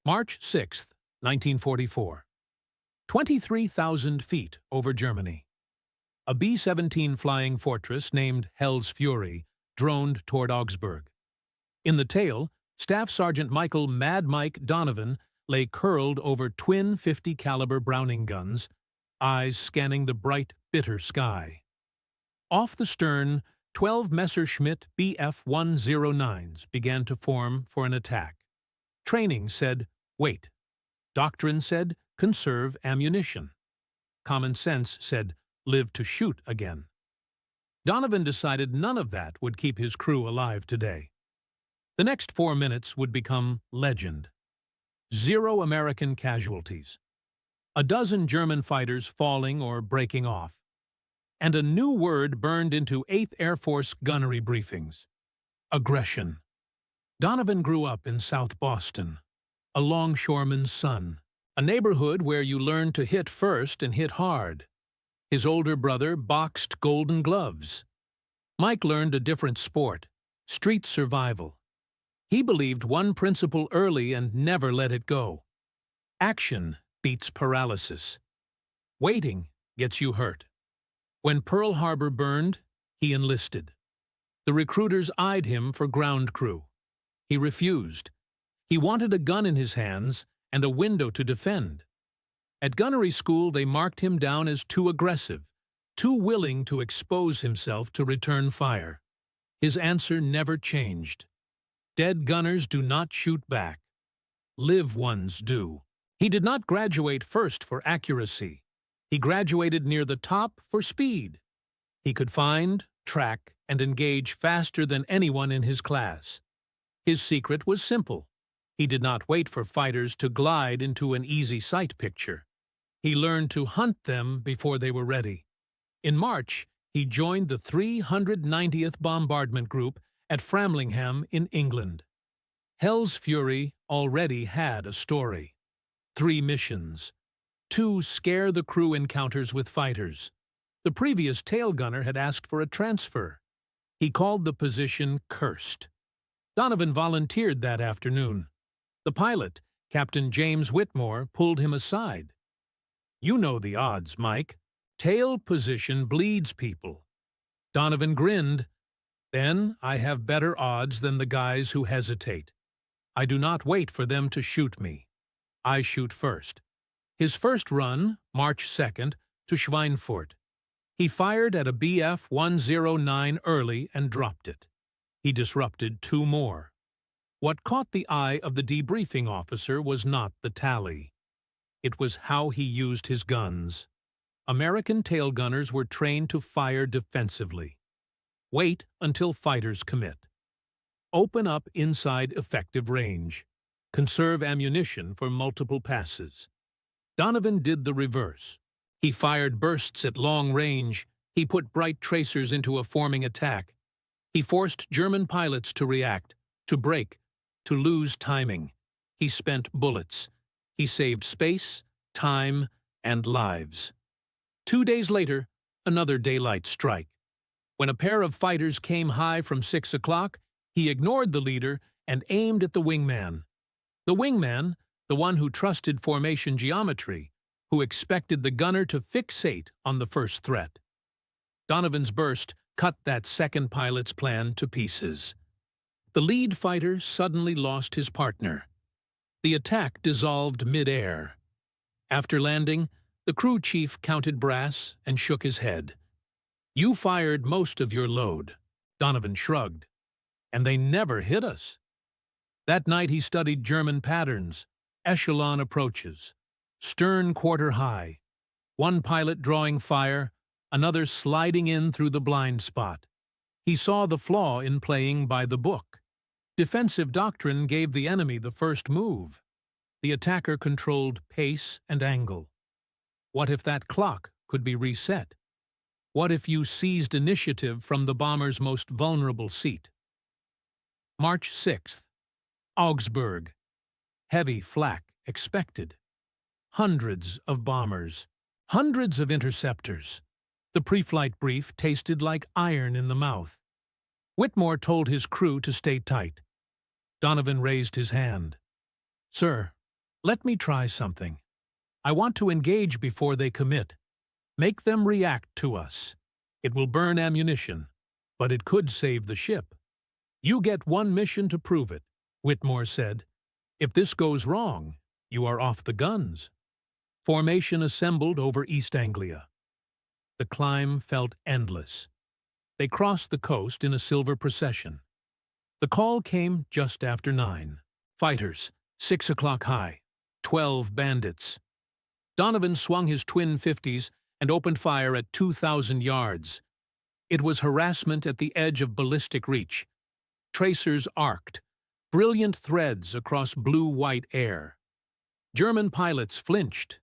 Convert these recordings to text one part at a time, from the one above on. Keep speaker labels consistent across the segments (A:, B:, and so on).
A: March 6, 1944. 23,000 feet over Germany. A B-17 flying fortress named Hell's Fury droned toward Augsburg. In the tail, Staff Sergeant Michael Mad Mike Donovan lay curled over twin 50-caliber Browning guns, eyes scanning the bright, bitter sky. Off the stern, 12 Messerschmitt Bf-109s began to form for an attack. Training said, wait. Doctrine said, conserve ammunition. Common sense said, live to shoot again. Donovan decided none of that would keep his crew alive today. The next 4 minutes would become legend. 0 American casualties. A dozen German fighters falling or breaking off. And a new word burned into 8th Air Force gunnery briefings. Aggression. Donovan grew up in South Boston, a longshoreman's son, a neighborhood where you learn to hit first and hit hard. His older brother boxed Golden Gloves. Mike learned a different sport, street survival. He believed one principle early and never let it go. Action beats paralysis. Waiting gets you hurt. When Pearl Harbor burned, he enlisted. The recruiters eyed him for ground crew. He refused. He wanted a gun in his hands and a window to defend. At gunnery school, they marked him down as too aggressive, too willing to expose himself to return fire. His answer never changed. Dead gunners do not shoot back. Live ones do. He did not graduate first for accuracy. He graduated near the top for speed. He could find, track, and engage faster than anyone in his class. His secret was simple. He did not wait for fighters to glide into an easy sight picture. He learned to hunt them before they were ready. In March, he joined the 390th Bombardment Group at Framlingham in England. Hell's Fury already had a story. 3 missions. 2 scare-the-crew encounters with fighters. The previous tail gunner had asked for a transfer. He called the position cursed. Donovan volunteered that afternoon. The pilot, Captain James Whitmore, pulled him aside. You know the odds, Mike. Tail position bleeds people. Donovan grinned. Then I have better odds than the guys who hesitate. I do not wait for them to shoot me. I shoot first. His first run, March 2nd, to Schweinfurt. He fired at a Bf-109 early and dropped it. He disrupted 2 more. What caught the eye of the debriefing officer was not the tally. It was how he used his guns. American tail gunners were trained to fire defensively. Wait until fighters commit. Open up inside effective range. Conserve ammunition for multiple passes. Donovan did the reverse. He fired bursts at long range. He put bright tracers into a forming attack. He forced German pilots to react, to brake, to lose timing. He spent bullets. He saved space, time, and lives. 2 days later, another daylight strike. When a pair of fighters came high from 6 o'clock, he ignored the leader and aimed at the wingman. The wingman, the one who trusted formation geometry, who expected the gunner to fixate on the first threat. Donovan's burst cut that second pilot's plan to pieces. The lead fighter suddenly lost his partner. The attack dissolved mid-air. After landing, the crew chief counted brass and shook his head. You fired most of your load, Donovan shrugged. And they never hit us. That night he studied German patterns, echelon approaches, stern quarter high, one pilot drawing fire, another sliding in through the blind spot. He saw the flaw in playing by the book. Defensive doctrine gave the enemy the first move. The attacker controlled pace and angle. What if that clock could be reset? What if you seized initiative from the bomber's most vulnerable seat? March 6th. Augsburg. Heavy flak expected. Hundreds of bombers. Hundreds of interceptors. The pre-flight brief tasted like iron in the mouth. Whitmore told his crew to stay tight. Donovan raised his hand. Sir, Let me try something. I want to engage before they commit. Make them react to us. It will burn ammunition, but it could save the ship. You get one mission to prove it, Whitmore said. If this goes wrong, you are off the guns. Formation assembled over East Anglia. The climb felt endless. They crossed the coast in a silver procession. The call came just after 9. Fighters, 6 o'clock high. 12 bandits. Donovan swung his twin 50s and opened fire at 2,000 yards. It was harassment at the edge of ballistic reach. Tracers arced, brilliant threads across blue-white air. German pilots flinched.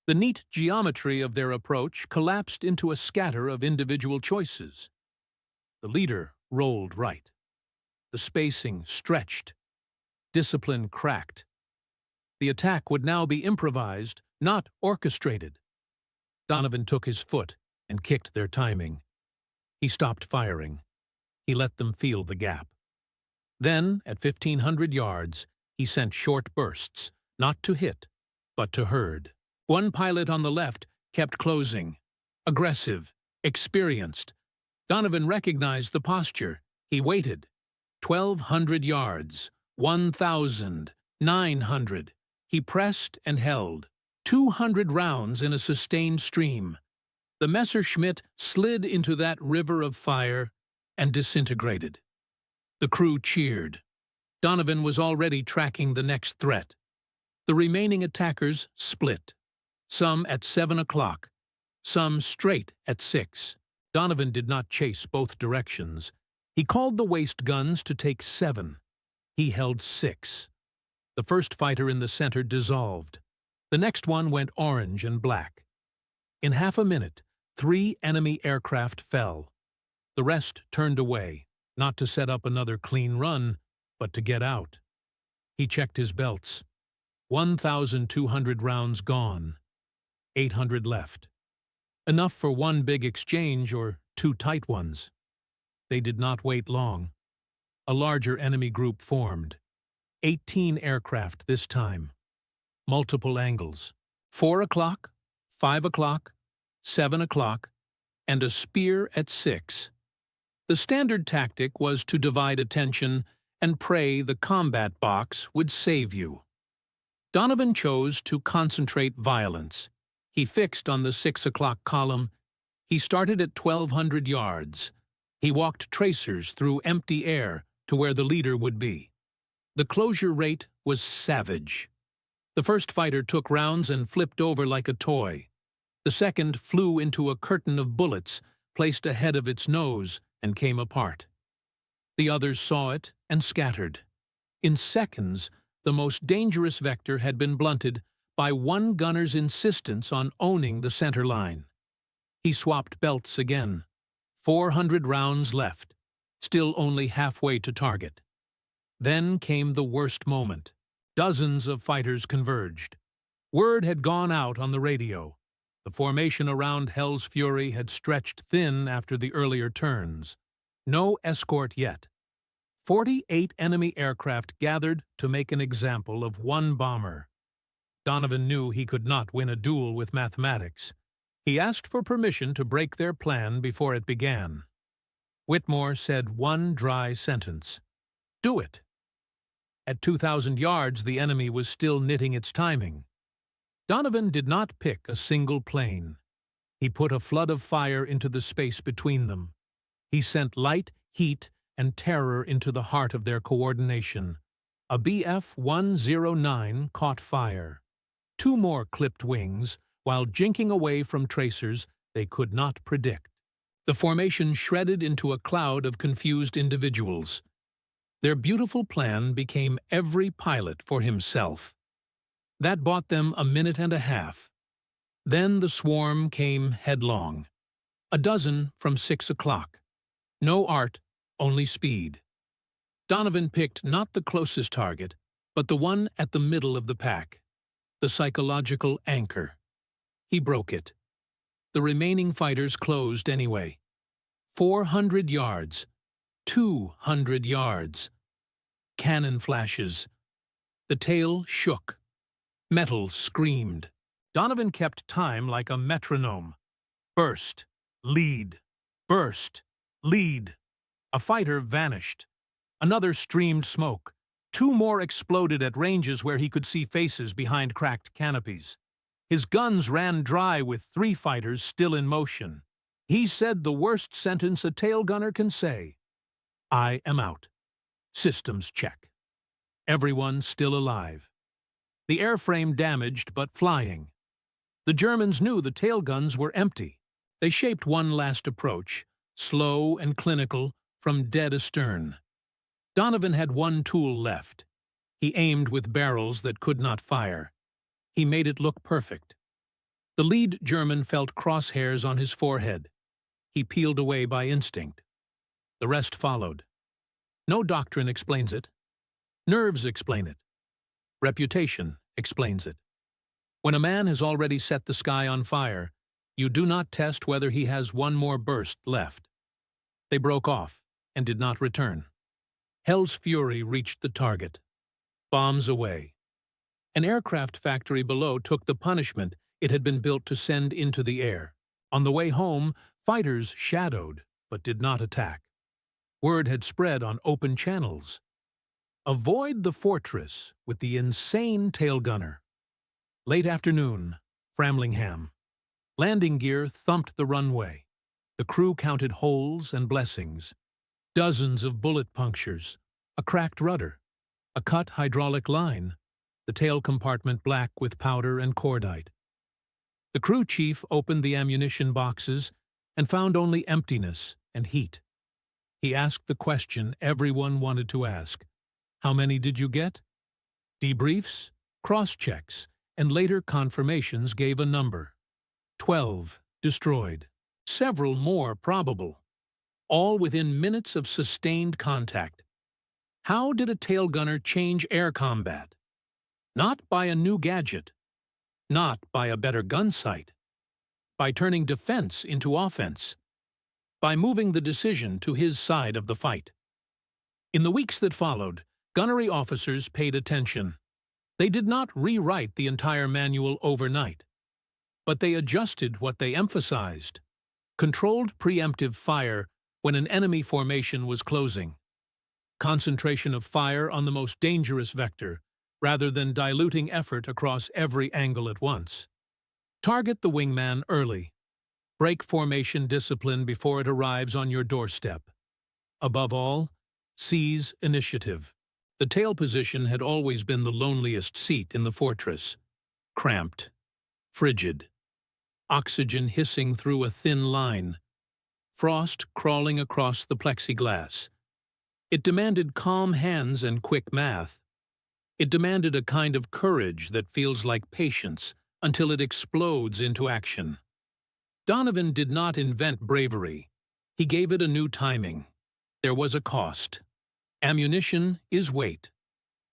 A: The neat geometry of their approach collapsed into a scatter of individual choices. The leader rolled right. The spacing stretched. Discipline cracked. The attack would now be improvised, not orchestrated. Donovan took his foot and kicked their timing. He stopped firing. He let them feel the gap. Then, at 1,500 yards, he sent short bursts, not to hit, but to herd. One pilot on the left kept closing. Aggressive, experienced. Donovan recognized the posture. He waited. 1,200 yards, 1,000, 900. He pressed and held. 200 rounds in a sustained stream. The Messerschmitt slid into that river of fire and disintegrated. The crew cheered. Donovan was already tracking the next threat. The remaining attackers split. Some at 7 o'clock, some straight at 6. Donovan did not chase both directions. He called the waist guns to take 7. He held 6. The first fighter in the center dissolved. The next one went orange and black. In half a minute, 3 enemy aircraft fell. The rest turned away, not to set up another clean run, but to get out. He checked his belts. 1,200 rounds gone. 800 left. Enough for one big exchange or 2 tight ones. They did not wait long. A larger enemy group formed. 18 aircraft this time. Multiple angles. 4 o'clock, 5 o'clock, 7 o'clock, and a spear at 6. The standard tactic was to divide attention and pray the combat box would save you. Donovan chose to concentrate violence. He fixed on the 6 o'clock column. He started at 1,200 yards. He walked tracers through empty air to where the leader would be. The closure rate was savage. The first fighter took rounds and flipped over like a toy. The second flew into a curtain of bullets placed ahead of its nose and came apart. The others saw it and scattered. In seconds, the most dangerous vector had been blunted by one gunner's insistence on owning the center line. He swapped belts again. 400 rounds left, still only halfway to target. Then came the worst moment. Dozens of fighters converged. Word had gone out on the radio. The formation around Hell's Fury had stretched thin after the earlier turns. No escort yet. 48 enemy aircraft gathered to make an example of one bomber. Donovan knew he could not win a duel with mathematics. He asked for permission to break their plan before it began. Whitmore said one dry sentence. "Do it." At 2,000 yards, the enemy was still knitting its timing. Donovan did not pick a single plane. He put a flood of fire into the space between them. He sent light, heat, and terror into the heart of their coordination. A Bf-109 caught fire. 2 more clipped wings, while jinking away from tracers they could not predict. The formation shredded into a cloud of confused individuals. Their beautiful plan became every pilot for himself. That bought them a minute and a half. Then the swarm came headlong. A dozen from 6 o'clock. No art, only speed. Donovan picked not the closest target, but the one at the middle of the pack. The psychological anchor. He broke it. The remaining fighters closed anyway. 400 yards. 200 yards. Cannon flashes. The tail shook. Metal screamed. Donovan kept time like a metronome. Burst, lead, burst, lead. A fighter vanished. Another streamed smoke. Two more exploded at ranges where he could see faces behind cracked canopies. His guns ran dry with 3 fighters still in motion. He said the worst sentence a tail gunner can say. I am out. Systems check. Everyone still alive. The airframe damaged but flying. The Germans knew the tail guns were empty. They shaped one last approach, slow and clinical, from dead astern. Donovan had one tool left. He aimed with barrels that could not fire. He made it look perfect. The lead German felt crosshairs on his forehead. He peeled away by instinct. The rest followed. No doctrine explains it. Nerves explain it. Reputation explains it. When a man has already set the sky on fire, you do not test whether he has one more burst left. They broke off and did not return. Hell's fury reached the target. Bombs away. An aircraft factory below took the punishment it had been built to send into the air. On the way home, fighters shadowed but did not attack. Word had spread on open channels. Avoid the fortress with the insane tail gunner. Late afternoon, Framlingham. Landing gear thumped the runway. The crew counted holes and blessings. Dozens of bullet punctures, a cracked rudder, a cut hydraulic line, the tail compartment black with powder and cordite. The crew chief opened the ammunition boxes and found only emptiness and heat. He asked the question everyone wanted to ask. How many did you get? Debriefs, cross-checks, and later confirmations gave a number. 12 destroyed. Several more probable. All within minutes of sustained contact. How did a tail gunner change air combat? Not by a new gadget. Not by a better gun sight. By turning defense into offense. By moving the decision to his side of the fight. In the weeks that followed, gunnery officers paid attention. They did not rewrite the entire manual overnight, but they adjusted what they emphasized. Controlled preemptive fire when an enemy formation was closing. Concentration of fire on the most dangerous vector, rather than diluting effort across every angle at once. Target the wingman early. Break formation discipline before it arrives on your doorstep. Above all, seize initiative. The tail position had always been the loneliest seat in the fortress. Cramped. Frigid. Oxygen hissing through a thin line. Frost crawling across the plexiglass. It demanded calm hands and quick math. It demanded a kind of courage that feels like patience until it explodes into action. Donovan did not invent bravery. He gave it a new timing. There was a cost. Ammunition is weight.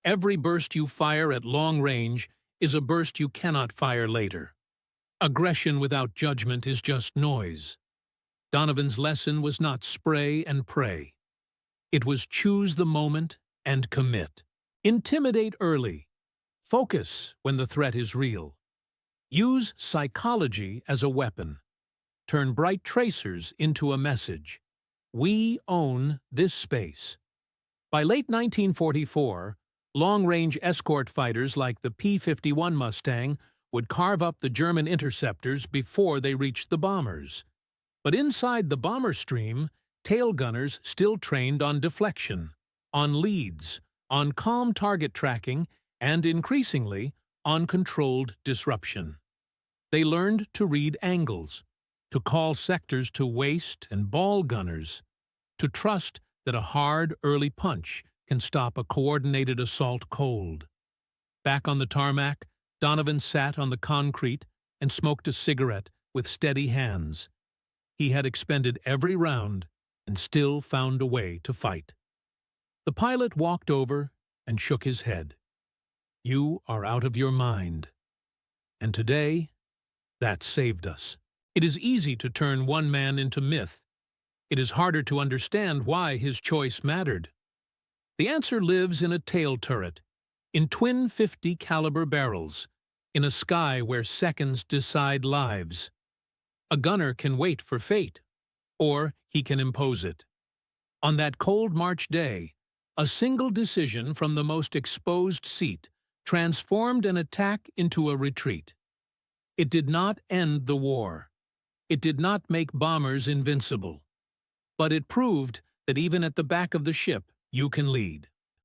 A: Every burst you fire at long range is a burst you cannot fire later. Aggression without judgment is just noise. Donovan's lesson was not spray and pray. It was choose the moment and commit. Intimidate early. Focus when the threat is real. Use psychology as a weapon. Turn bright tracers into a message. We own this space. By late 1944, long-range escort fighters like the P-51 Mustang would carve up the German interceptors before they reached the bombers. But inside the bomber stream, tail gunners still trained on deflection, on leads, on calm target tracking, and increasingly, on controlled disruption. They learned to read angles, to call sectors to waist and ball gunners, to trust that a hard, early punch can stop a coordinated assault cold. Back on the tarmac, Donovan sat on the concrete and smoked a cigarette with steady hands. He had expended every round and still found a way to fight. The pilot walked over and shook his head. You are out of your mind. And today, that saved us. It is easy to turn one man into myth. It is harder to understand why his choice mattered. The answer lives in a tail turret, in twin .50 caliber barrels, in a sky where seconds decide lives. A gunner can wait for fate, or he can impose it. On that cold March day, a single decision from the most exposed seat transformed an attack into a retreat. It did not end the war. It did not make bombers invincible. But it proved that even at the back of the ship, you can lead.